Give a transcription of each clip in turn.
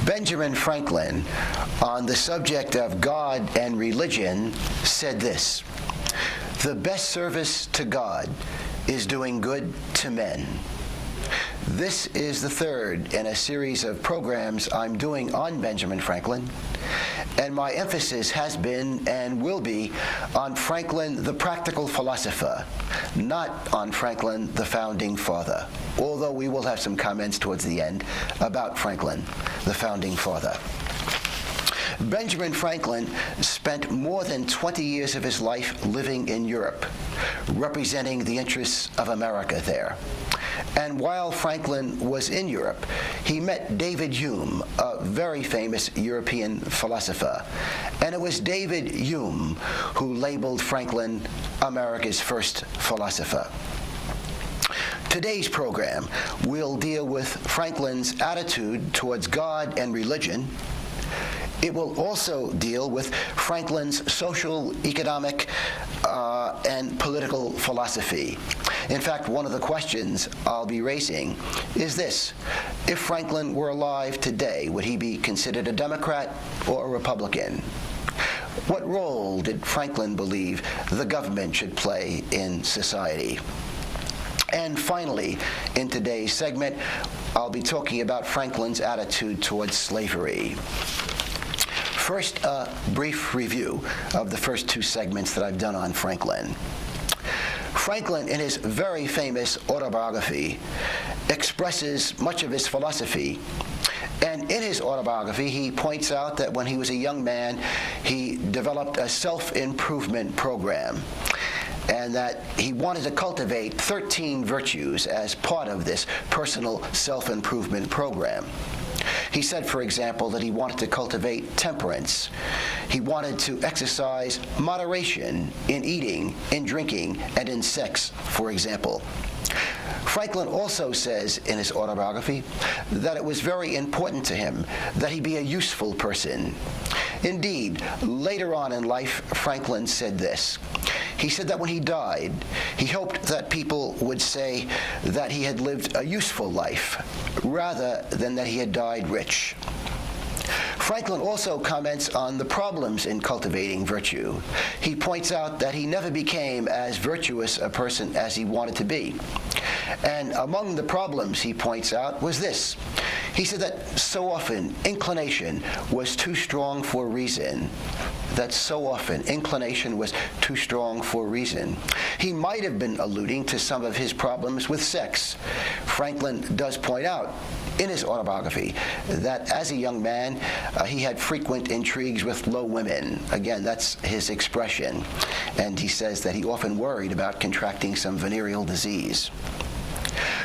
Benjamin Franklin, on the subject of God and religion, said this: "The best service to God is doing good to men." This is the third in a series of programs I'm doing on Benjamin Franklin, and my emphasis has been and will be on Franklin the practical philosopher, not on Franklin the founding father, although we will have some comments towards the end about Franklin the founding father. Benjamin Franklin spent more than 20 years of his life living in Europe, representing the interests of America there. And while Franklin was in Europe, he met David Hume, a very famous European philosopher. And it was David Hume who labeled Franklin America's first philosopher. Today's program will deal with Franklin's attitude towards God and religion. It will also deal with Franklin's social, economic, and political philosophy. In fact, one of the questions I'll be raising is this: if Franklin were alive today, would he be considered a Democrat or a Republican? What role did Franklin believe the government should play in society? And finally, in today's segment, I'll be talking about Franklin's attitude towards slavery. First, a brief review of the first two segments that I've done on Franklin. Franklin, in his very famous autobiography, expresses much of his philosophy. And in his autobiography, he points out that when he was a young man, he developed a self-improvement program, and that he wanted to cultivate 13 virtues as part of this personal self-improvement program. He said, for example, that he wanted to cultivate temperance. He wanted to exercise moderation in eating, in drinking, and in sex, for example. Franklin also says in his autobiography that it was very important to him that he be a useful person. Indeed, later on in life, Franklin said this. He said that when he died, he hoped that people would say that he had lived a useful life, rather than that he had died rich. Franklin also comments on the problems in cultivating virtue. He points out that he never became as virtuous a person as he wanted to be. And among the problems he points out was this. He said that so often inclination was too strong for reason. That so often inclination was too strong for reason. He might have been alluding to some of his problems with sex. Franklin does point out in his autobiography that as a young man, he had frequent intrigues with low women. Again, that's his expression. And he says that he often worried about contracting some venereal disease.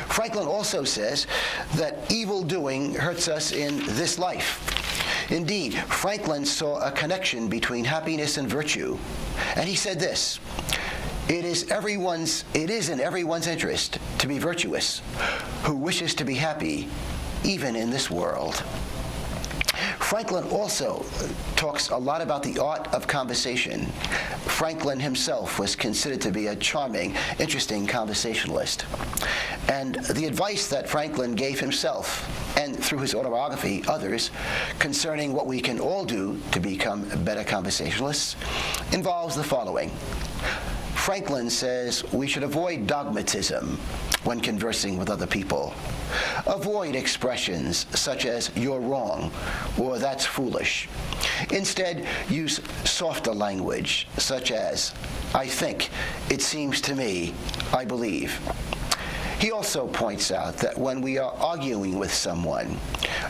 Franklin also says that evil doing hurts us in this life. Indeed, Franklin saw a connection between happiness and virtue. And he said this: It is in everyone's interest to be virtuous, who wishes to be happy, even in this world. Franklin also talks a lot about the art of conversation. Franklin himself was considered to be a charming, interesting conversationalist. And the advice that Franklin gave himself, and through his autobiography, others, concerning what we can all do to become better conversationalists, involves the following. Franklin says we should avoid dogmatism when conversing with other people. Avoid expressions such as "you're wrong" or "that's foolish." Instead, use softer language such as "I think," "it seems to me," "I believe." He also points out that when we are arguing with someone,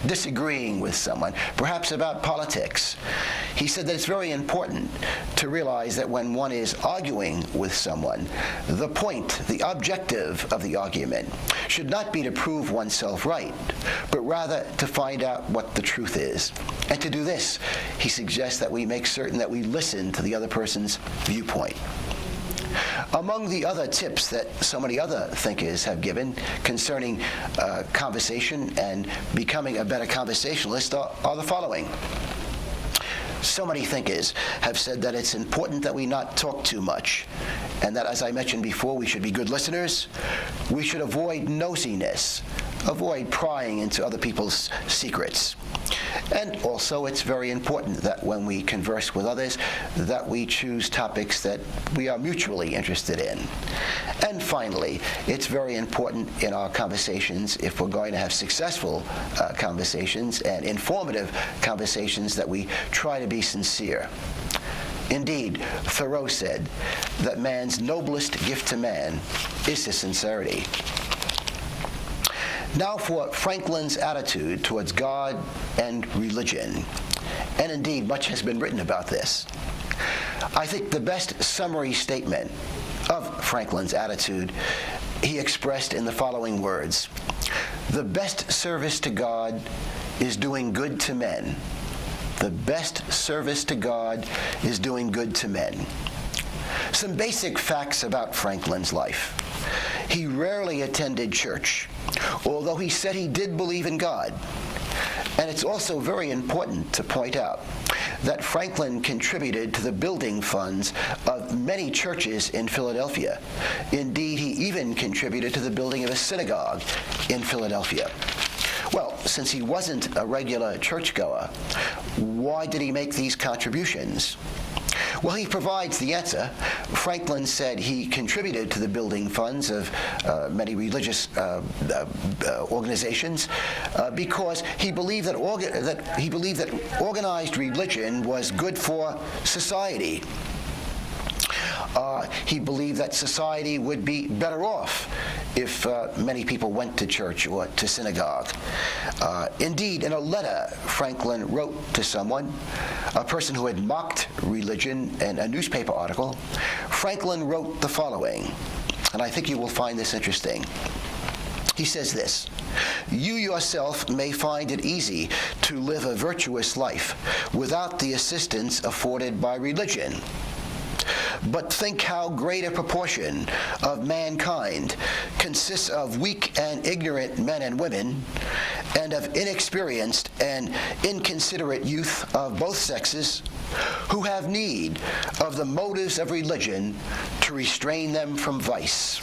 disagreeing with someone, perhaps about politics, he said that it's very important to realize that when one is arguing with someone, the point, the objective of the argument should not be to prove oneself right, but rather to find out what the truth is. And to do this, he suggests that we make certain that we listen to the other person's viewpoint. Among the other tips that so many other thinkers have given concerning conversation and becoming a better conversationalist are the following. So many thinkers have said that it's important that we not talk too much, and that, as I mentioned before, we should be good listeners. We should avoid nosiness, avoid prying into other people's secrets. And also, it's very important that when we converse with others, that we choose topics that we are mutually interested in. And finally, it's very important in our conversations, if we're going to have successful conversations and informative conversations, that we try to be sincere. Indeed, Thoreau said that man's noblest gift to man is his sincerity. Now for Franklin's attitude towards God and religion. And indeed, much has been written about this. I think the best summary statement of Franklin's attitude he expressed in the following words: "The best service to God is doing good to men. The best service to God is doing good to men." Some basic facts about Franklin's life. He rarely attended church, although he said he did believe in God. And it's also very important to point out that Franklin contributed to the building funds of many churches in Philadelphia. Indeed, he even contributed to the building of a synagogue in Philadelphia. Well, since he wasn't a regular churchgoer, why did he make these contributions? Well, he provides the answer. Franklin said he contributed to the building funds of many religious organizations because he believed that organized religion was good for society. He believed that society would be better off if many people went to church or to synagogue. Indeed, in a letter Franklin wrote to someone, a person who had mocked religion in a newspaper article, Franklin wrote the following, and I think you will find this interesting. He says this: "You yourself may find it easy to live a virtuous life without the assistance afforded by religion. But think how great a proportion of mankind consists of weak and ignorant men and women, and of inexperienced and inconsiderate youth of both sexes, who have need of the motives of religion to restrain them from vice."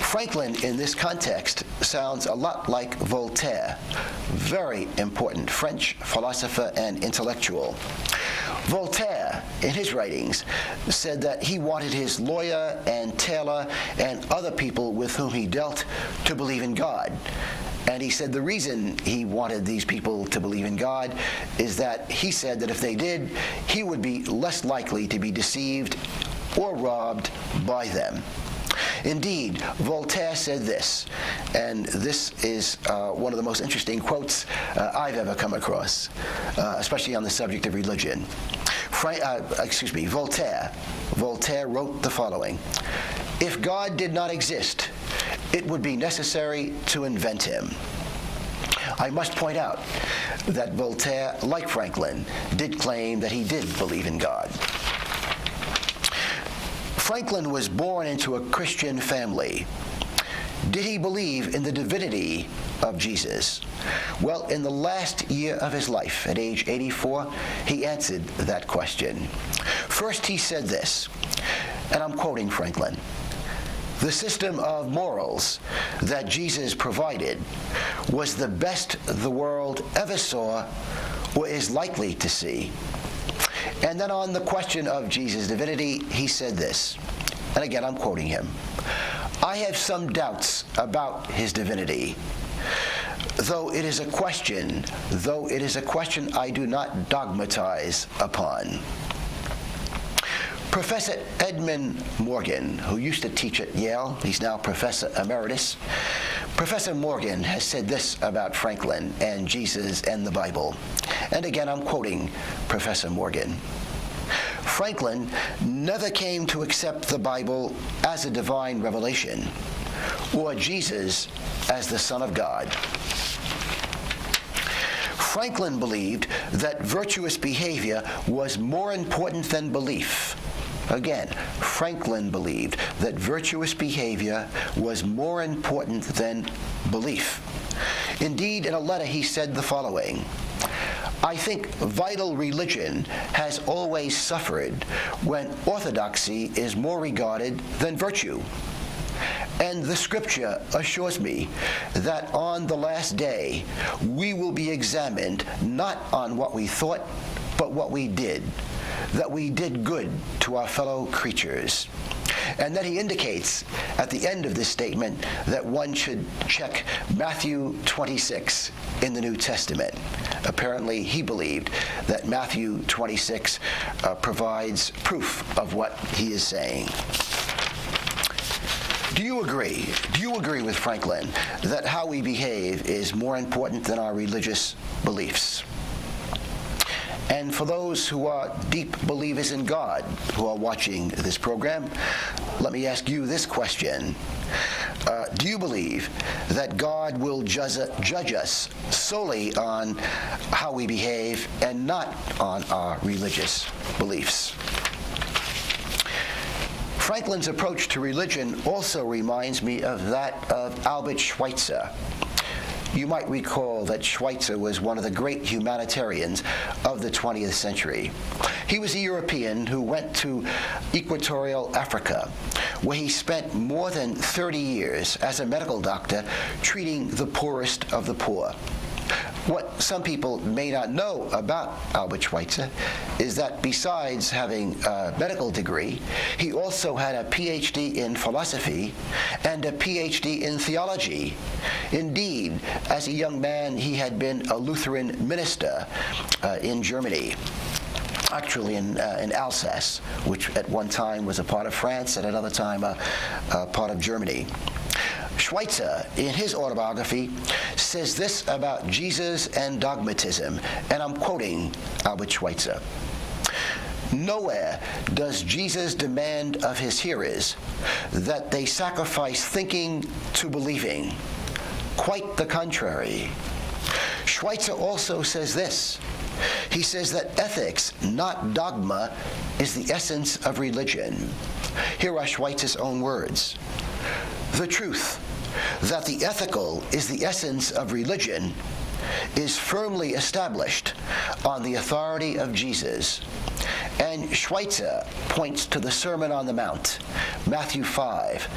Franklin, in this context, sounds a lot like Voltaire, very important French philosopher and intellectual. Voltaire, in his writings, said that he wanted his lawyer and tailor and other people with whom he dealt to believe in God. And he said the reason he wanted these people to believe in God is that he said that if they did, he would be less likely to be deceived or robbed by them. Indeed, Voltaire said this, and this is one of the most interesting quotes I've ever come across, especially on the subject of religion. Voltaire wrote the following: "If God did not exist, it would be necessary to invent him." I must point out that Voltaire, like Franklin, did claim that he did believe in God. Franklin was born into a Christian family. Did he believe in the divinity of Jesus? Well, in the last year of his life, at age 84, he answered that question. First, he said this, and I'm quoting Franklin: "The system of morals that Jesus provided was the best the world ever saw or is likely to see." And then on the question of Jesus' divinity, he said this, and again I'm quoting him: "I have some doubts about his divinity, though it is a question I do not dogmatize upon." Professor Edmund Morgan, who used to teach at Yale, he's now Professor Emeritus, Professor Morgan has said this about Franklin and Jesus and the Bible. And again, I'm quoting Professor Morgan: "Franklin never came to accept the Bible as a divine revelation, or Jesus as the Son of God. Franklin believed that virtuous behavior was more important than belief." Again, Franklin believed that virtuous behavior was more important than belief. Indeed, in a letter he said the following: "I think vital religion has always suffered when orthodoxy is more regarded than virtue. And the scripture assures me that on the last day we will be examined not on what we thought, but what we did, that we did good to our fellow creatures. And then he indicates at the end of this statement that one should check Matthew 26 in the New Testament. Apparently, he believed that Matthew 26 provides proof of what he is saying. Do you agree? Do you agree with Franklin that how we behave is more important than our religious beliefs? And for those who are deep believers in God who are watching this program, let me ask you this question. Do you believe that God will judge us solely on how we behave and not on our religious beliefs? Franklin's approach to religion also reminds me of that of Albert Schweitzer. You might recall that Schweitzer was one of the great humanitarians of the 20th century. He was a European who went to equatorial Africa, where he spent more than 30 years as a medical doctor treating the poorest of the poor. What some people may not know about Albert Schweitzer is that besides having a medical degree, he also had a PhD in philosophy and a PhD in theology. Indeed, as a young man, he had been a Lutheran minister in Germany. Actually in Alsace, which at one time was a part of France, at another time a part of Germany. Schweitzer, in his autobiography, says this about Jesus and dogmatism, and I'm quoting Albert Schweitzer. Nowhere does Jesus demand of his hearers that they sacrifice thinking to believing. Quite the contrary. Schweitzer also says this. He says that ethics, not dogma, is the essence of religion. Here are Schweitzer's own words. The truth that the ethical is the essence of religion is firmly established on the authority of Jesus. And Schweitzer points to the Sermon on the Mount, Matthew 5,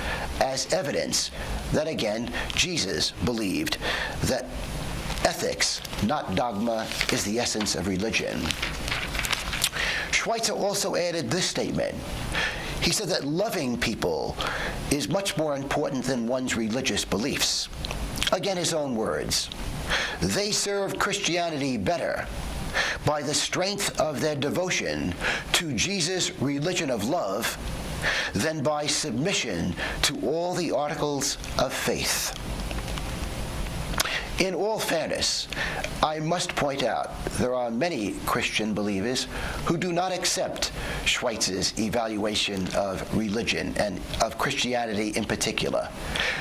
as evidence that, again, Jesus believed that ethics, not dogma, is the essence of religion. Schweitzer also added this statement. He said that loving people is much more important than one's religious beliefs. Again, his own words. They serve Christianity better by the strength of their devotion to Jesus' religion of love than by submission to all the articles of faith. In all fairness, I must point out there are many Christian believers who do not accept Schweitzer's evaluation of religion and of Christianity in particular.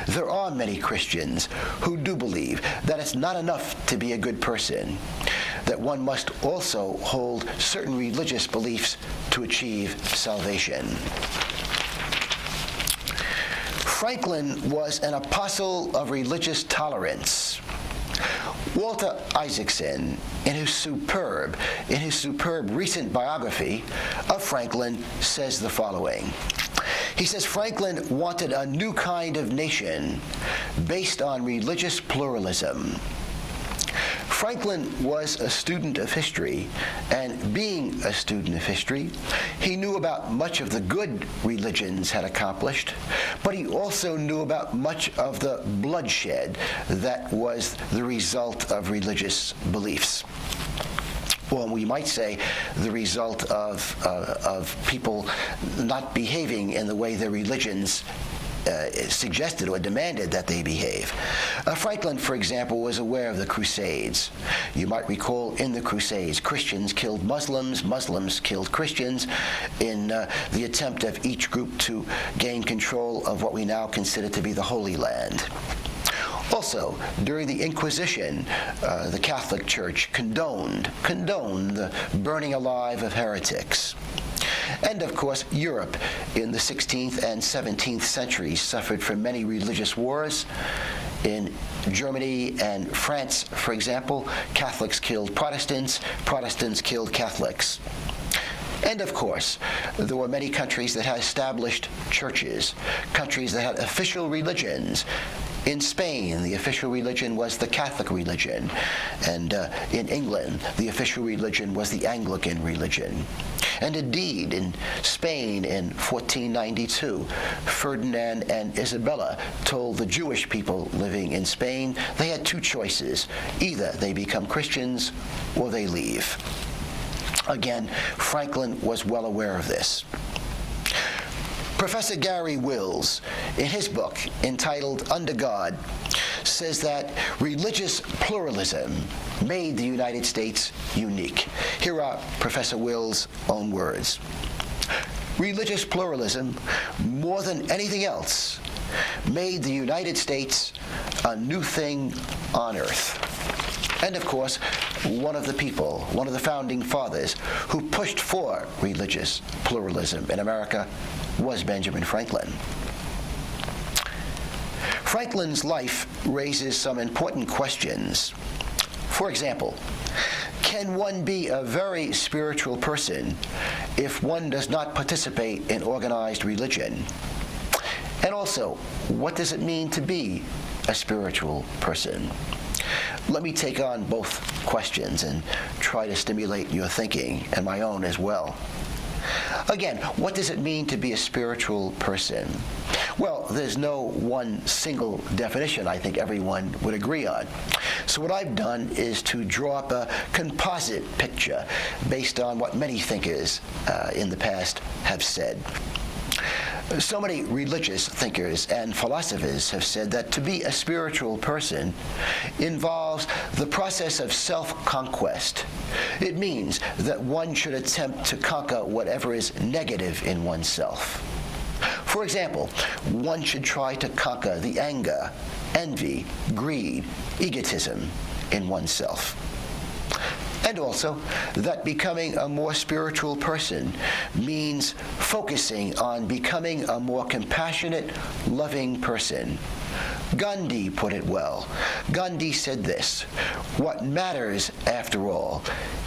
There are many Christians who do believe that it's not enough to be a good person, that one must also hold certain religious beliefs to achieve salvation. Franklin was an apostle of religious tolerance. Walter Isaacson, in his superb recent biography of Franklin, says the following. He says Franklin wanted a new kind of nation based on religious pluralism. Franklin was a student of history, and being a student of history, he knew about much of the good religions had accomplished, but he also knew about much of the bloodshed that was the result of religious beliefs. Or we might say the result of people not behaving in the way their religions suggested or demanded that they behave. Franklin, for example, was aware of the Crusades. You might recall in the Crusades, Christians killed Muslims, Muslims killed Christians in the attempt of each group to gain control of what we now consider to be the Holy Land. Also, during the Inquisition, the Catholic Church condoned the burning alive of heretics. And of course, Europe in the 16th and 17th centuries suffered from many religious wars. In Germany and France, for example, Catholics killed Protestants, Protestants killed Catholics. And of course, there were many countries that had established churches, countries that had official religions. In Spain, the official religion was the Catholic religion, and in England, the official religion was the Anglican religion. And indeed, in Spain in 1492, Ferdinand and Isabella told the Jewish people living in Spain they had two choices. Either they become Christians or they leave. Again, Franklin was well aware of this. Professor Gary Wills, in his book entitled Under God, says that religious pluralism made the United States unique. Here are Professor Wills' own words. Religious pluralism, more than anything else, made the United States a new thing on earth. And of course, one of the founding fathers who pushed for religious pluralism in America was Benjamin Franklin. Franklin's life raises some important questions. For example, can one be a very spiritual person if one does not participate in organized religion? And also, what does it mean to be a spiritual person? Let me take on both questions and try to stimulate your thinking, and my own as well. Again, what does it mean to be a spiritual person? Well, there's no one single definition I think everyone would agree on. So what I've done is to draw up a composite picture based on what many thinkers in the past have said. So many religious thinkers and philosophers have said that to be a spiritual person involves the process of self-conquest. It means that one should attempt to conquer whatever is negative in oneself. For example, one should try to conquer the anger, envy, greed, egotism in oneself. And also, that becoming a more spiritual person means focusing on becoming a more compassionate, loving person. Gandhi put it well. Gandhi said this: "What matters, after all,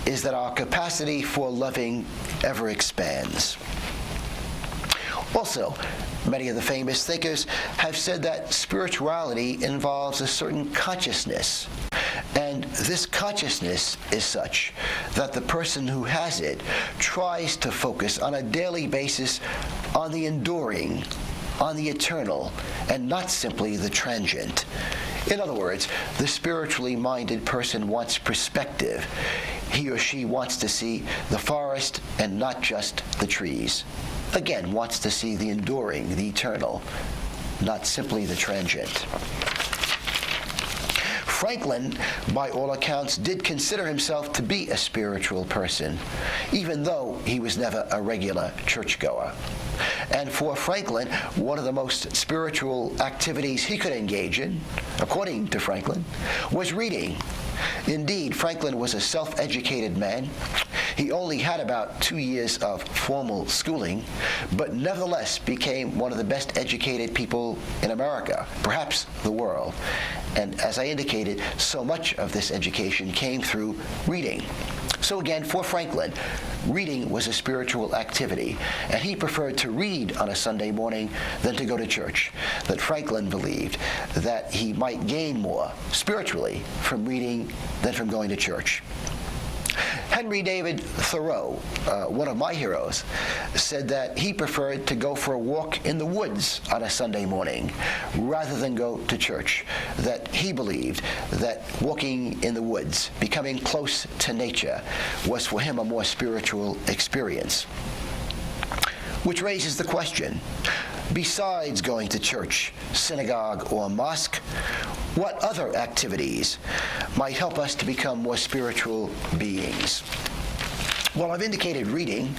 is that our capacity for loving ever expands." Also, many of the famous thinkers have said that spirituality involves a certain consciousness. And this consciousness is such that the person who has it tries to focus on a daily basis on the enduring, on the eternal, and not simply the transient. In other words, the spiritually minded person wants perspective. He or she wants to see the forest and not just the trees. Again, wants to see the enduring, the eternal, not simply the transient. Franklin, by all accounts, did consider himself to be a spiritual person, even though he was never a regular churchgoer. And for Franklin, one of the most spiritual activities he could engage in, according to Franklin, was reading. Indeed, Franklin was a self-educated man. He only had about 2 years of formal schooling, but nevertheless became one of the best educated people in America, perhaps the world. And as I indicated, so much of this education came through reading. So again, for Franklin, reading was a spiritual activity, and he preferred to read on a Sunday morning than to go to church. That Franklin believed that he might gain more spiritually from reading than from going to church. Henry David Thoreau, one of my heroes, said that he preferred to go for a walk in the woods on a Sunday morning rather than go to church. That he believed that walking in the woods, becoming close to nature, was for him a more spiritual experience. Which raises the question, besides going to church, synagogue, or mosque, what other activities might help us to become more spiritual beings? Well, I've indicated reading,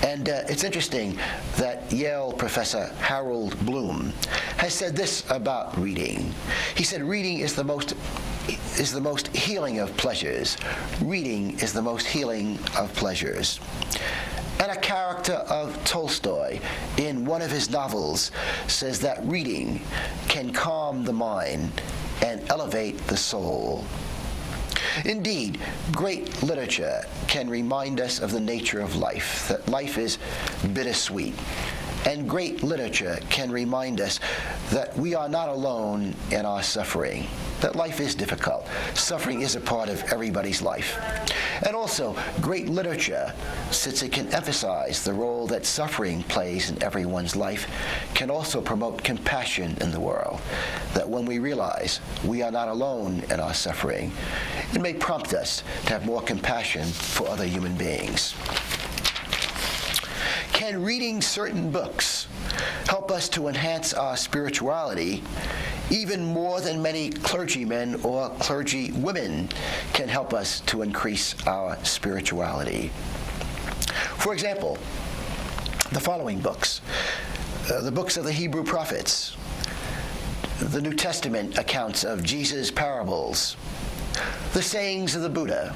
and it's interesting that Yale professor Harold Bloom has said this about reading. He said, "Reading is the most healing of pleasures. Reading is the most healing of pleasures." And a character of Tolstoy, in one of his novels, says that reading can calm the mind and elevate the soul. Indeed, great literature can remind us of the nature of life, that life is bittersweet. And great literature can remind us that we are not alone in our suffering, that life is difficult. Suffering is a part of everybody's life. And also, great literature, since it can emphasize the role that suffering plays in everyone's life, can also promote compassion in the world, that when we realize we are not alone in our suffering, it may prompt us to have more compassion for other human beings. Can reading certain books help us to enhance our spirituality even more than many clergymen or clergy women can help us to increase our spirituality? For example, the following books: the books of the Hebrew prophets, the New Testament accounts of Jesus' parables, the sayings of the Buddha,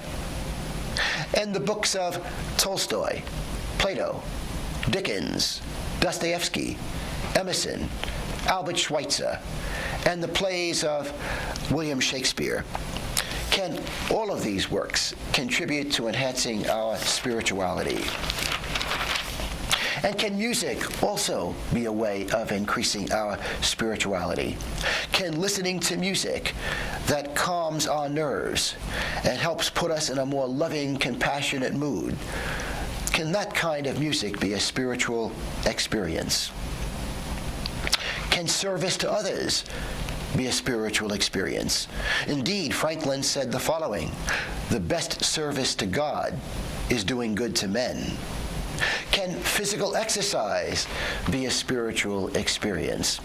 and the books of Tolstoy, Plato, Dickens, Dostoevsky, Emerson, Albert Schweitzer, and the plays of William Shakespeare. Can all of these works contribute to enhancing our spirituality? And can music also be a way of increasing our spirituality? Can listening to music that calms our nerves and helps put us in a more loving, compassionate mood, can that kind of music be a spiritual experience? Can service to others be a spiritual experience? Indeed, Franklin said the following: "The best service to God is doing good to men." Can physical exercise be a spiritual experience?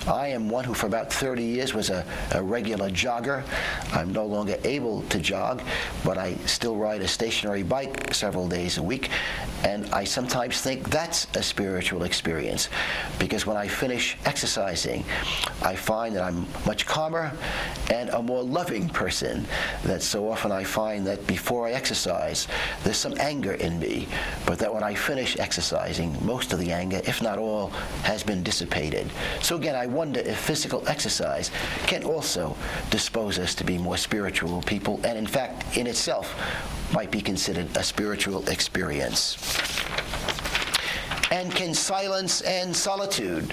I am one who for about 30 years was a regular jogger. I'm no longer able to jog, but I still ride a stationary bike several days a week, and I sometimes think that's a spiritual experience, because when I finish exercising, I find that I'm much calmer and a more loving person. That so often I find that before I exercise, there's some anger in me, but that when I finish exercising, most of the anger, if not all, has been dissipated. So again, I wonder if physical exercise can also dispose us to be more spiritual people, and in fact, in itself, might be considered a spiritual experience. And can silence and solitude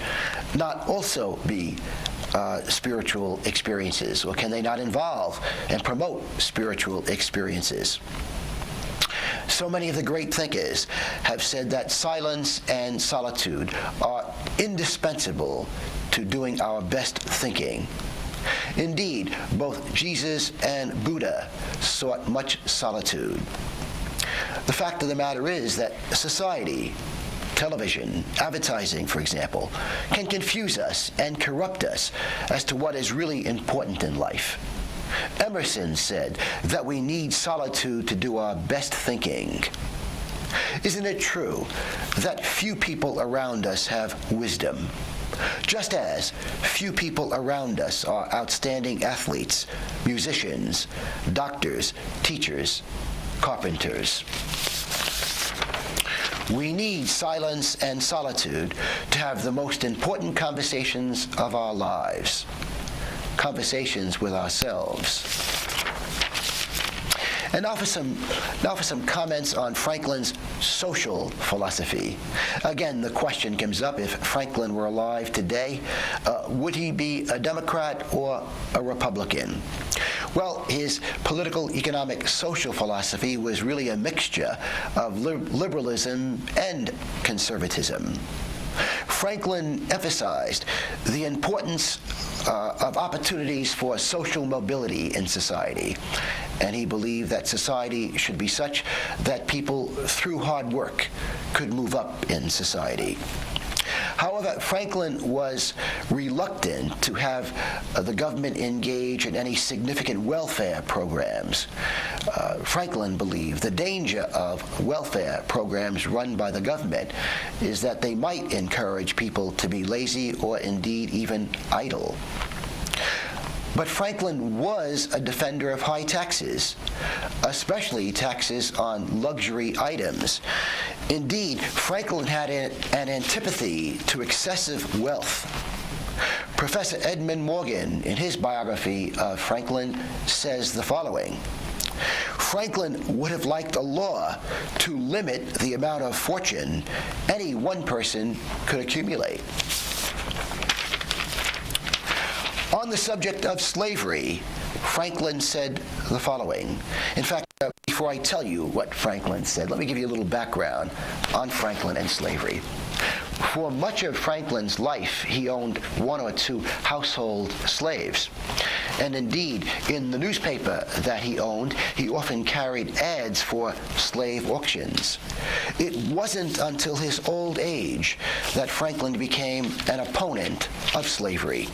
not also be spiritual experiences, or can they not involve and promote spiritual experiences? So many of the great thinkers have said that silence and solitude are indispensable to doing our best thinking. Indeed, both Jesus and Buddha sought much solitude. The fact of the matter is that society, television, advertising, for example, can confuse us and corrupt us as to what is really important in life. Emerson said that we need solitude to do our best thinking. Isn't it true that few people around us have wisdom, just as few people around us are outstanding athletes, musicians, doctors, teachers, carpenters? We need silence and solitude to have the most important conversations of our lives. Conversations with ourselves. And now for some comments on Franklin's social philosophy. Again, the question comes up: if Franklin were alive today, would he be a Democrat or a Republican? Well, his political, economic, social philosophy was really a mixture of liberalism and conservatism. Franklin emphasized the importance of opportunities for social mobility in society, and he believed that society should be such that people, through hard work, could move up in society. However, Franklin was reluctant to have the government engage in any significant welfare programs. Franklin believed the danger of welfare programs run by the government is that they might encourage people to be lazy or indeed even idle. But Franklin was a defender of high taxes, especially taxes on luxury items. Indeed, Franklin had an antipathy to excessive wealth. Professor Edmund Morgan, in his biography of Franklin, says the following, Franklin would have liked a law to limit the amount of fortune any one person could accumulate. On the subject of slavery, Franklin said the following. In fact, before I tell you what Franklin said, let me give you a little background on Franklin and slavery. For much of Franklin's life, he owned one or two household slaves. And indeed, in the newspaper that he owned, he often carried ads for slave auctions. It wasn't until his old age that Franklin became an opponent of slavery.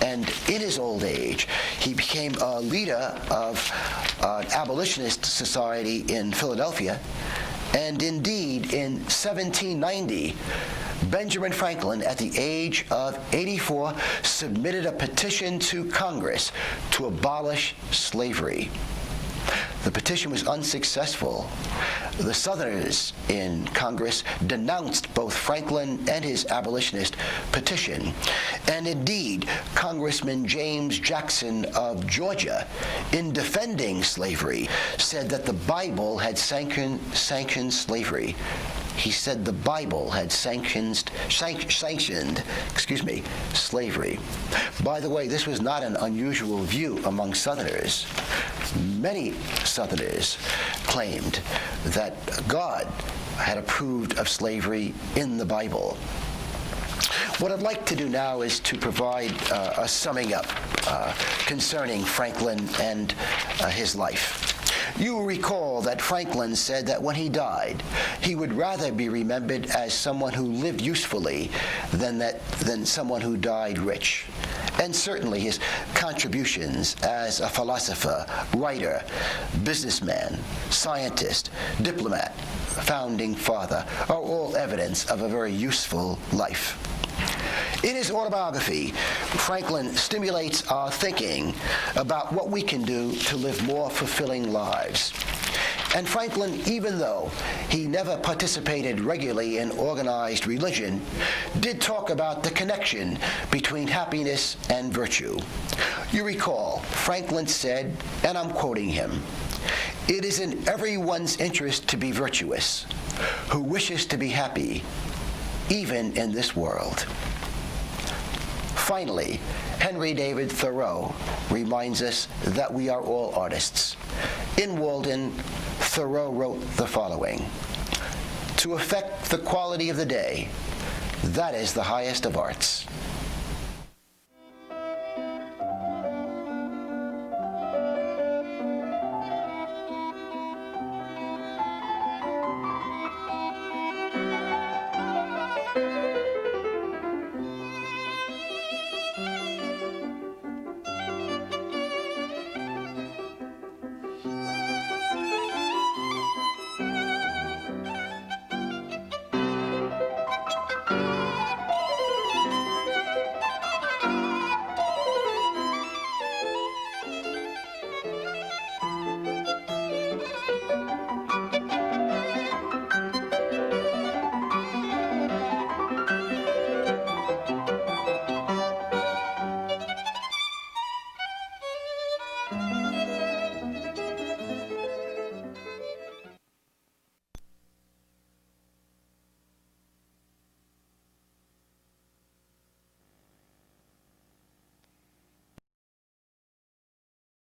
And in his old age, he became a leader of an abolitionist society in Philadelphia. And indeed, in 1790, Benjamin Franklin, at the age of 84, submitted a petition to Congress to abolish slavery. The petition was unsuccessful. The Southerners in Congress denounced both Franklin and his abolitionist petition. And indeed, Congressman James Jackson of Georgia, in defending slavery, said that the Bible had sanctioned slavery. He said the Bible had sanctioned slavery. By the way, this was not an unusual view among Southerners. Many Southerners claimed that God had approved of slavery in the Bible. What I'd like to do now is to provide a summing up concerning Franklin and his life. You will recall that Franklin said that when he died, he would rather be remembered as someone who lived usefully than someone who died rich. And certainly his contributions as a philosopher, writer, businessman, scientist, diplomat, founding father are all evidence of a very useful life. In his autobiography, Franklin stimulates our thinking about what we can do to live more fulfilling lives. And Franklin, even though he never participated regularly in organized religion, did talk about the connection between happiness and virtue. You recall, Franklin said, and I'm quoting him, "It is in everyone's interest to be virtuous, who wishes to be happy, even in this world." Finally, Henry David Thoreau reminds us that we are all artists. In Walden, Thoreau wrote the following: "To affect the quality of the day, that is the highest of arts.